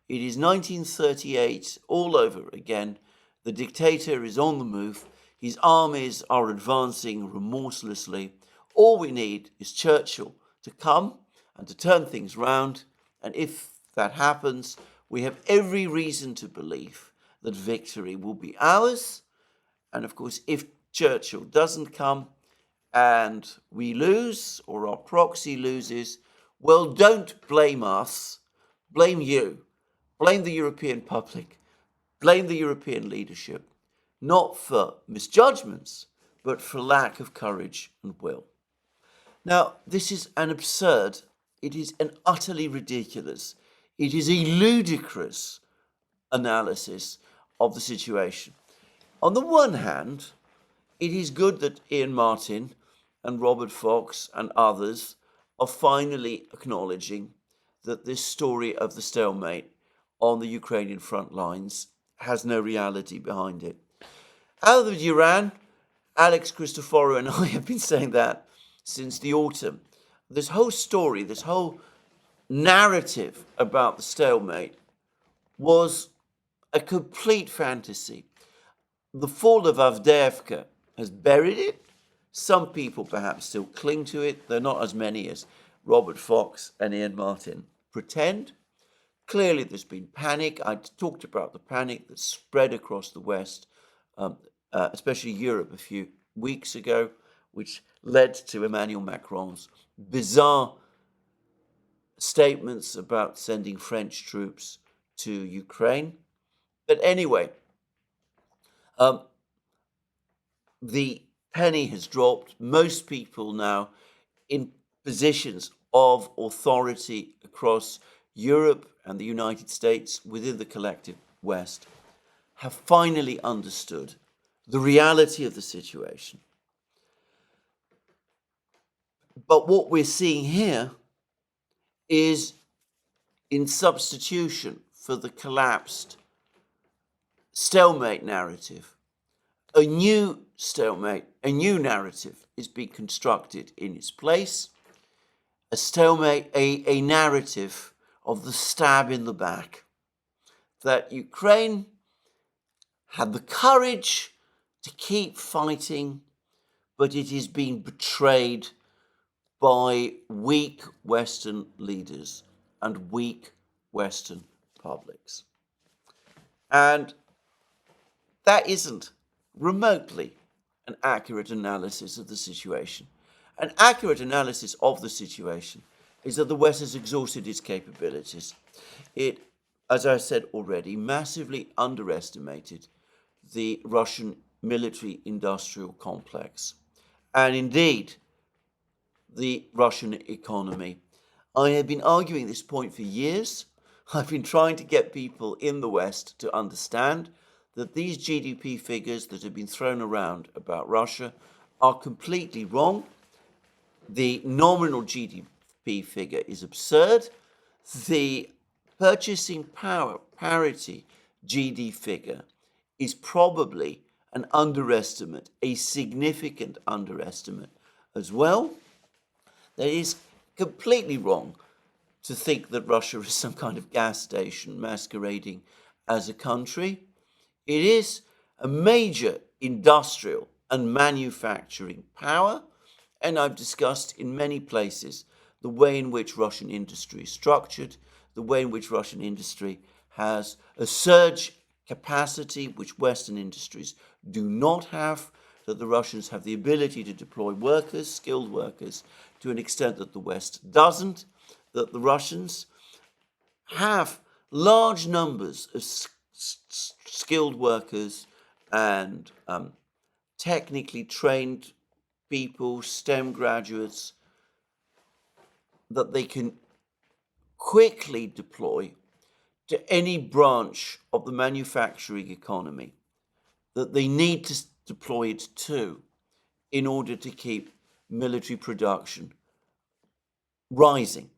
It is 1938 all over again. The dictator is on the move. His armies are advancing remorselessly. All we need is Churchill to come and to turn things round. And if that happens, we have every reason to believe that victory will be ours. And of course, if Churchill doesn't come and we lose, or our proxy loses, well, don't blame us. Blame you. Blame the European public. Blame the European leadership. Not for misjudgments, but for lack of courage and will. Now, this is an absurd, it is an utterly ridiculous, it is a ludicrous analysis of the situation. On the one hand, it is good that Ian Martin and Robert Fox and others are finally acknowledging that this story of the stalemate on the Ukrainian front lines has no reality behind it. Out of the Duran, Alex Christoforou and I have been saying that since the autumn. This whole story, this whole narrative about the stalemate was a complete fantasy. The fall of Avdiivka has buried it. Some people perhaps still cling to it. They're not as many as Robert Fox and Ian Martin pretend. Clearly, there's been panic. I talked about the panic that spread across the West, especially Europe, a few weeks ago, which led to Emmanuel Macron's bizarre statements about sending French troops to Ukraine. But anyway, the penny has dropped. Most people now in positions of authority across Europe and the United States within the collective West have finally understood the reality of the situation. But what we're seeing here is, in substitution for the collapsed stalemate narrative, a new stalemate, a new narrative is being constructed in its place. A stalemate, a narrative of the stab in the back, that Ukraine had the courage to keep fighting, but it is being betrayed by weak Western leaders and weak Western publics. And that isn't remotely an accurate analysis of the situation. An accurate analysis of the situation is that the West has exhausted its capabilities. It, as I said already, massively underestimated the Russian military-industrial complex. and indeed the Russian economy. I have been arguing this point for years. I've been trying to get people in the West to understand that these GDP figures that have been thrown around about Russia are completely wrong. The nominal GDP figure is absurd. The purchasing power parity GDP figure is probably an underestimate, a significant underestimate as well. That is completely wrong to think that Russia is some kind of gas station masquerading as a country. It is a major industrial and manufacturing power, and I've discussed in many places the way in which Russian industry is structured, the way in which Russian industry has a surge capacity which Western industries do not have, that the Russians have the ability to deploy workers, skilled workers, to an extent that the West doesn't, that the Russians have large numbers of skilled workers and technically trained people, STEM graduates, that they can quickly deploy to any branch of the manufacturing economy that they need to deploy it to in order to keep military production rising.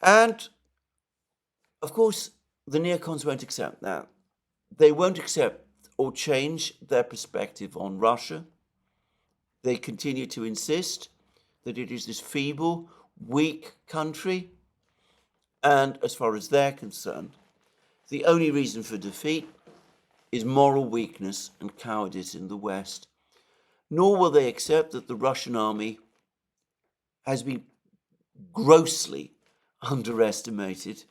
And of course, the neocons won't accept that. They won't accept or change their perspective on Russia. They continue to insist that it is this feeble, weak country. And as far as they're concerned, the only reason for defeat is moral weakness and cowardice in the West. Nor will they accept that the Russian army has been grossly underestimated,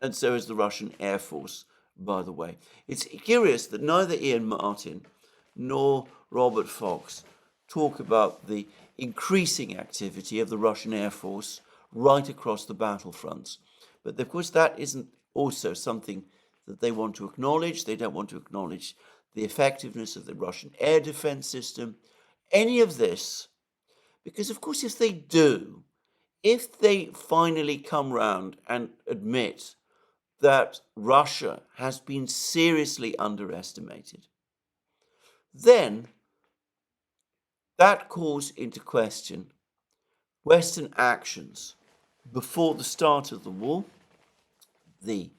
and so has the Russian Air Force, by the way. It's curious that neither Ian Martin nor Robert Fox talk about the increasing activity of the Russian Air Force right across the battlefronts. But of course, that isn't also something that they want to acknowledge. They don't want to acknowledge the effectiveness of the Russian air defense system, any of this, because of course, if they do, if they finally come round and admit that Russia has been seriously underestimated, then that calls into question Western actions before the start of the war, the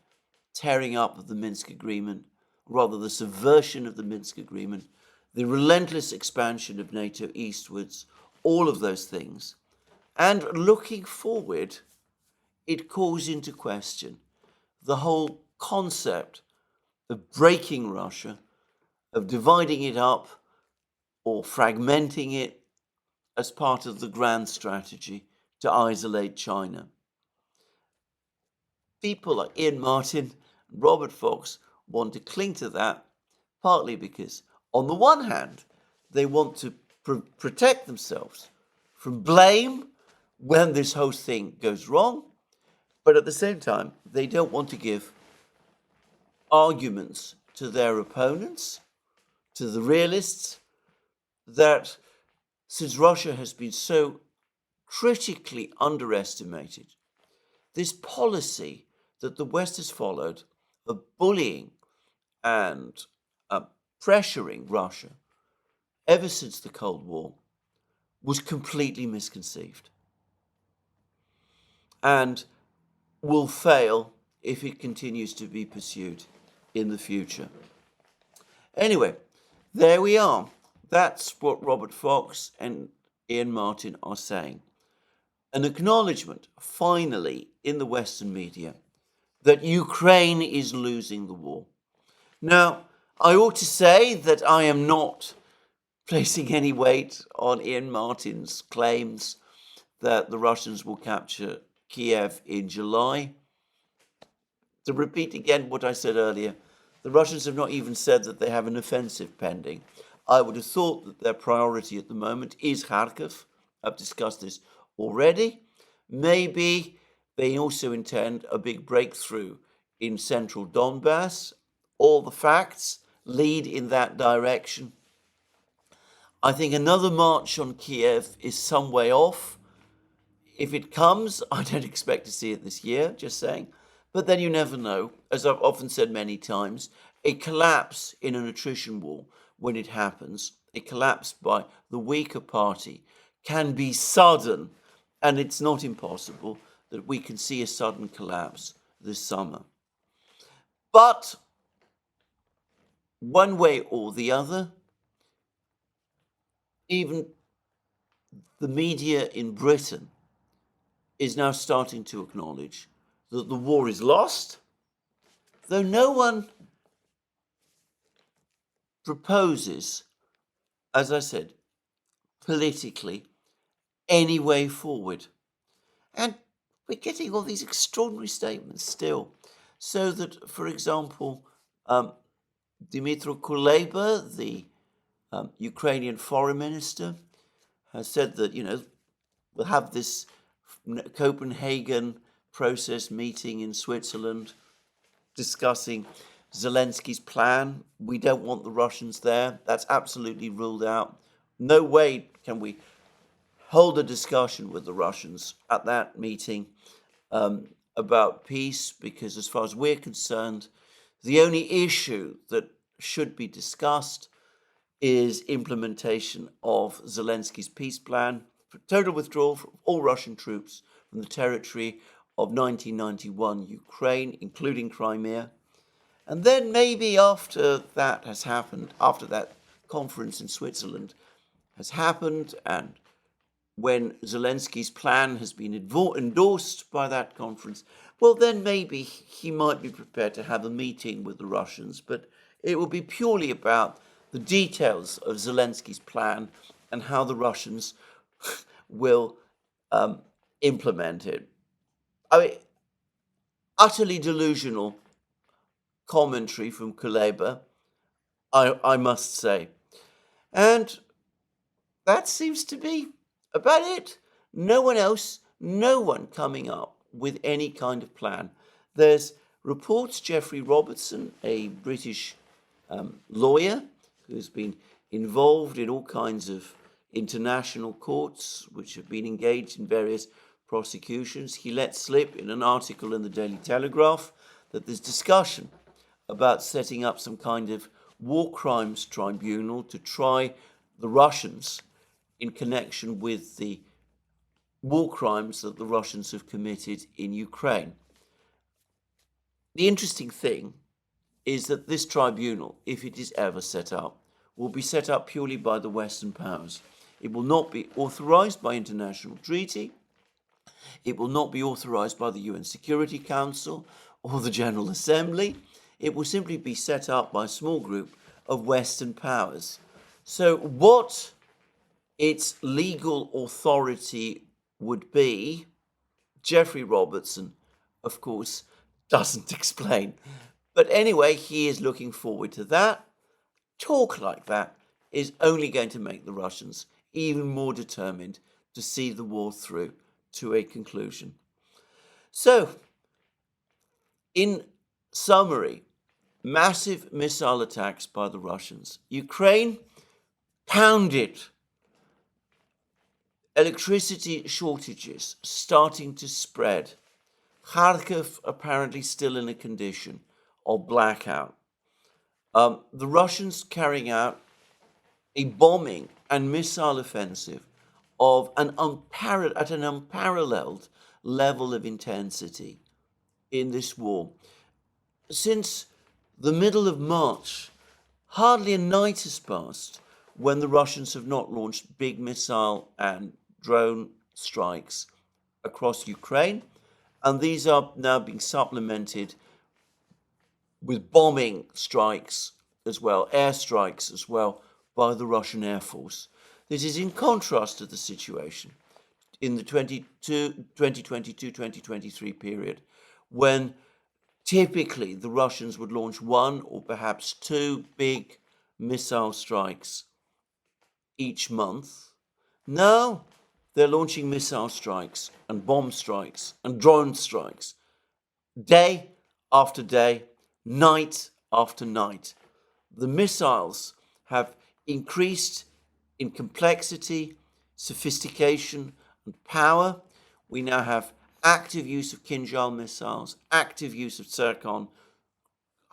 tearing up of the Minsk Agreement, rather the subversion of the Minsk Agreement, the relentless expansion of NATO eastwards, all of those things. And looking forward, it calls into question the whole concept of breaking Russia, of dividing it up or fragmenting it as part of the grand strategy to isolate China. People like Ian Martin and Robert Fox want to cling to that, partly because, on the one hand, they want to protect themselves from blame when this whole thing goes wrong, but at the same time, they don't want to give arguments to their opponents, to the realists, that since Russia has been so critically underestimated, this policy that the West has followed of bullying and pressuring Russia ever since the Cold War was completely misconceived and will fail if it continues to be pursued in the future. Anyway, there we are. That's what Robert Fox and Ian Martin are saying. An acknowledgement, finally, in the Western media that Ukraine is losing the war. Now, I ought to say that I am not placing any weight on Ian Martin's claims that the Russians will capture Kiev in July. To repeat again what I said earlier, the Russians have not even said that they have an offensive pending. I would have thought that their priority at the moment is Kharkiv. I've discussed this already. Maybe they also intend a big breakthrough in central Donbass. All the facts lead in that direction. I think another march on Kiev is some way off. If it comes, I don't expect to see it this year, just saying. But then you never know. As I've often said many times, a collapse in an attrition war, when it happens, a collapse by the weaker party, can be sudden, and it's not impossible that we can see a sudden collapse this summer. But one way or the other, even the media in Britain is now starting to acknowledge that the war is lost, though no one proposes, as I said, politically, any way forward. And we're getting all these extraordinary statements still. So that, for example, Dmytro Kuleba, the Ukrainian foreign minister, has said that, we'll have this Copenhagen process meeting in Switzerland discussing Zelensky's plan. We don't want the Russians there. That's absolutely ruled out. No way can we hold a discussion with the Russians at that meeting about peace, because as far as we're concerned, the only issue that should be discussed is implementation of Zelensky's peace plan for total withdrawal from all Russian troops from the territory of 1991 Ukraine, including Crimea. And then maybe after that has happened, after that conference in Switzerland has happened, and when Zelensky's plan has been endorsed by that conference, well, then maybe he might be prepared to have a meeting with the Russians, but it will be purely about the details of Zelensky's plan and how the Russians will implement it. I mean, utterly delusional commentary from Kuleba, I must say. And that seems to be about it. No one coming up with any kind of plan. There's reports Geoffrey Robertson, a British lawyer who's been involved in all kinds of international courts which have been engaged in various prosecutions. He let slip in an article in the Daily Telegraph that there's discussion about setting up some kind of war crimes tribunal to try the Russians in connection with the war crimes that the Russians have committed in Ukraine. The interesting thing is that this tribunal, if it is ever set up, will be set up purely by the Western powers. It will not be authorized by international treaty. It will not be authorized by the UN Security Council or the General Assembly. It will simply be set up by a small group of Western powers. So what its legal authority would be, Geoffrey Robertson, of course, doesn't explain. But anyway, he is looking forward to that. Talk like that is only going to make the Russians even more determined to see the war through to a conclusion. So, in summary, massive missile attacks by the Russians. Ukraine pounded. Electricity shortages starting to spread. Kharkiv apparently still in a condition of blackout. The Russians carrying out a bombing and missile offensive of at an unparalleled level of intensity in this war. Since the middle of March, hardly a night has passed when the Russians have not launched big missile and drone strikes across Ukraine, and these are now being supplemented with bombing strikes as well, airstrikes as well, by the Russian Air Force. This is in contrast to the situation in the 2022-2023 period, when typically the Russians would launch one or perhaps two big missile strikes each month. Now they're launching missile strikes and bomb strikes and drone strikes day after day, night after night. The missiles have increased in complexity, sophistication, and power. We now have active use of Kinjal missiles, active use of Zircon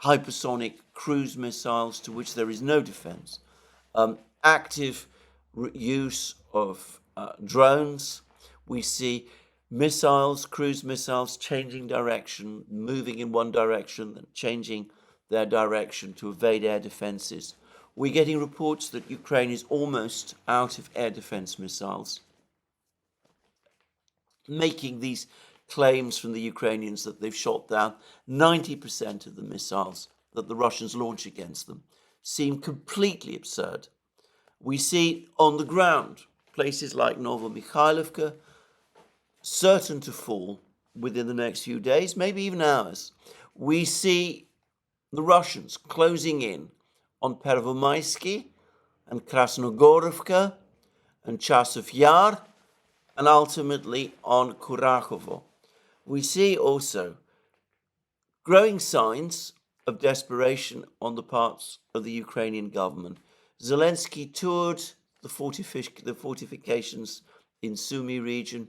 hypersonic cruise missiles to which there is no defense, active use of drones. We see missiles, cruise missiles, changing direction, moving in one direction, then changing their direction to evade air defenses. We're getting reports that Ukraine is almost out of air defense missiles, making these claims from the Ukrainians that they've shot down 90% of the missiles that the Russians launch against them seem completely absurd. We see on the ground places like Novomikhailovka certain to fall within the next few days, maybe even hours. We see the Russians closing in on Pervomaisky and Krasnogorovka and Chasov Yar and ultimately on Kurakhovo. We see also growing signs of desperation on the parts of the Ukrainian government. Zelensky toured the fortifications in Sumy region.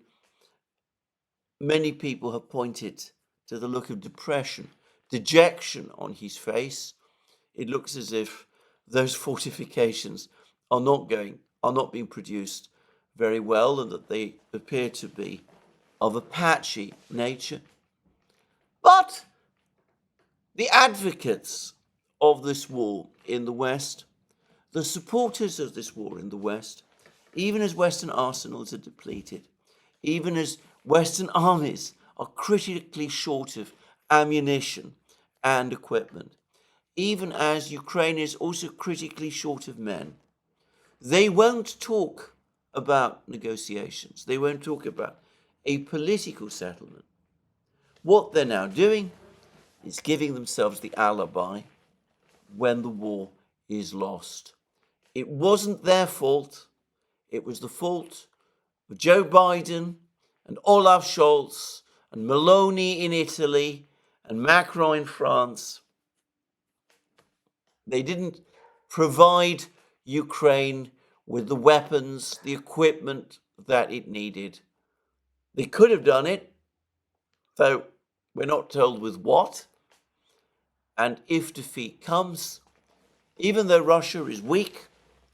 Many people have pointed to the look of depression, dejection on his face. It looks as if those fortifications are not being produced very well, and that they appear to be of a patchy nature. But the advocates of this war in the West, the supporters of this war in the West, even as Western arsenals are depleted, even as Western armies are critically short of ammunition and equipment, even as Ukraine is also critically short of men, they won't talk about negotiations. They won't talk about a political settlement. What they're now doing is giving themselves the alibi when the war is lost. It wasn't their fault. It was the fault of Joe Biden and Olaf Scholz and Meloni in Italy and Macron in France. They didn't provide Ukraine with the weapons, the equipment that it needed. They could have done it, though we're not told with what. And if defeat comes, even though Russia is weak,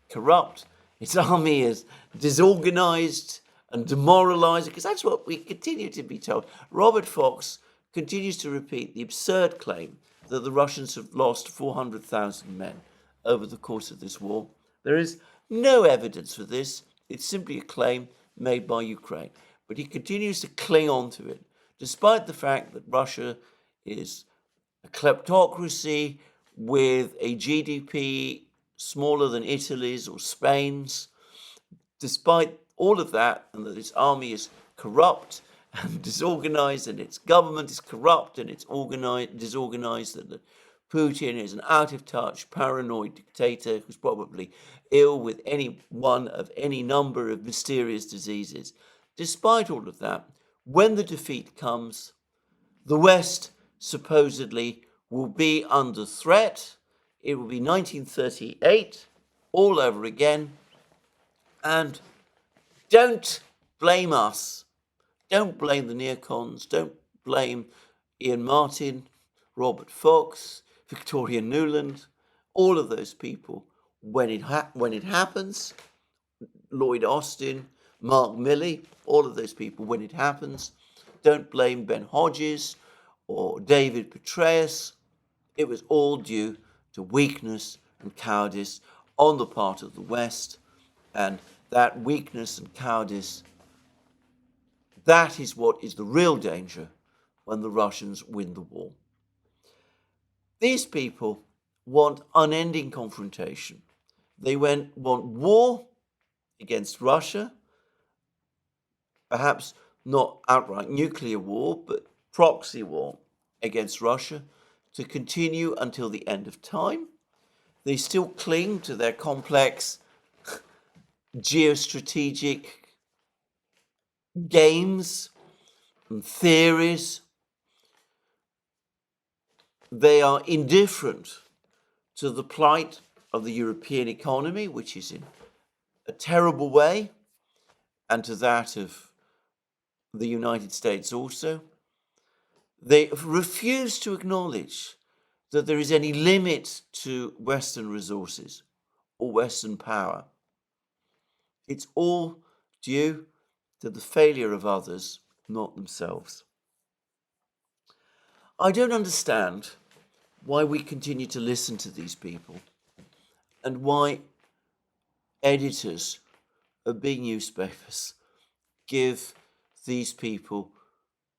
corrupt, its army is disorganized and demoralized, because that's what we continue to be told. Robert Fox continues to repeat the absurd claim that the Russians have lost 400,000 men over the course of this war. There is no evidence for this. It's simply a claim made by Ukraine. But he continues to cling on to it, despite the fact that Russia is a kleptocracy with a GDP smaller than Italy's or Spain's. Despite all of that, and that its army is corrupt and disorganized, and its government is corrupt and it's disorganized, and that Putin is an out-of-touch, paranoid dictator who's probably ill with any one of any number of mysterious diseases. Despite all of that, when the defeat comes, the West supposedly will be under threat. It will be 1938 all over again. And don't blame us. Don't blame the neocons. Don't blame Ian Martin, Robert Fox, Victoria Nuland, all of those people. When it happens, Lloyd Austin, Mark Milley, all of those people, when it happens, don't blame Ben Hodges or David Petraeus. It was all due to weakness and cowardice on the part of the West, and that weakness and cowardice, that is what is the real danger when the Russians win the war. These people want unending confrontation. They want war against Russia, perhaps not outright nuclear war, but proxy war against Russia to continue until the end of time. They still cling to their complex geostrategic games and theories. They are indifferent to the plight of the European economy, which is in a terrible way, and to that of the United States also. They refuse to acknowledge that there is any limit to Western resources or Western power. It's all due to the failure of others, not themselves. I don't understand why we continue to listen to these people and why editors of big newspapers give these people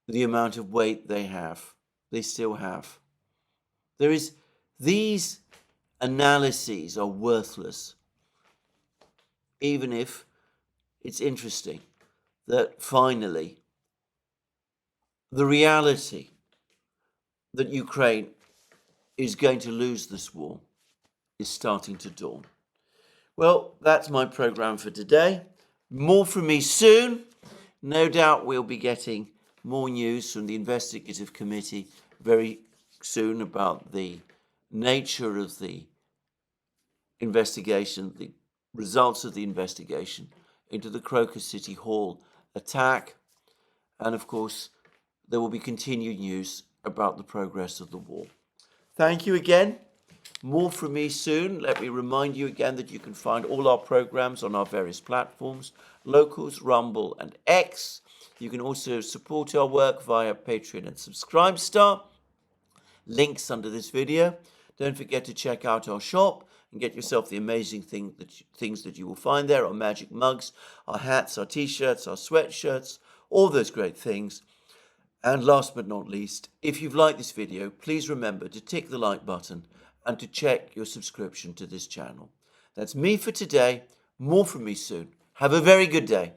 the amount of weight they still have. These analyses are worthless, even if it's interesting that finally the reality that Ukraine is going to lose this war is starting to dawn. Well, that's my program for today. More from me soon. No doubt we'll be getting more news from the investigative committee very soon about the nature of the investigation, the results of the investigation into the Crocus City Hall attack. And of course, there will be continued news about the progress of the war. Thank you again. More from me soon. Let me remind you again that you can find all our programs on our various platforms, Locals, Rumble and X. You can also support our work via Patreon and Subscribestar. Links under this video. Don't forget to check out our shop and get yourself the amazing things that you will find there, our magic mugs, our hats, our t-shirts, our sweatshirts, all those great things. And last but not least, if you've liked this video, please remember to tick the like button and to check your subscription to this channel. That's me for today. More from me soon. Have a very good day.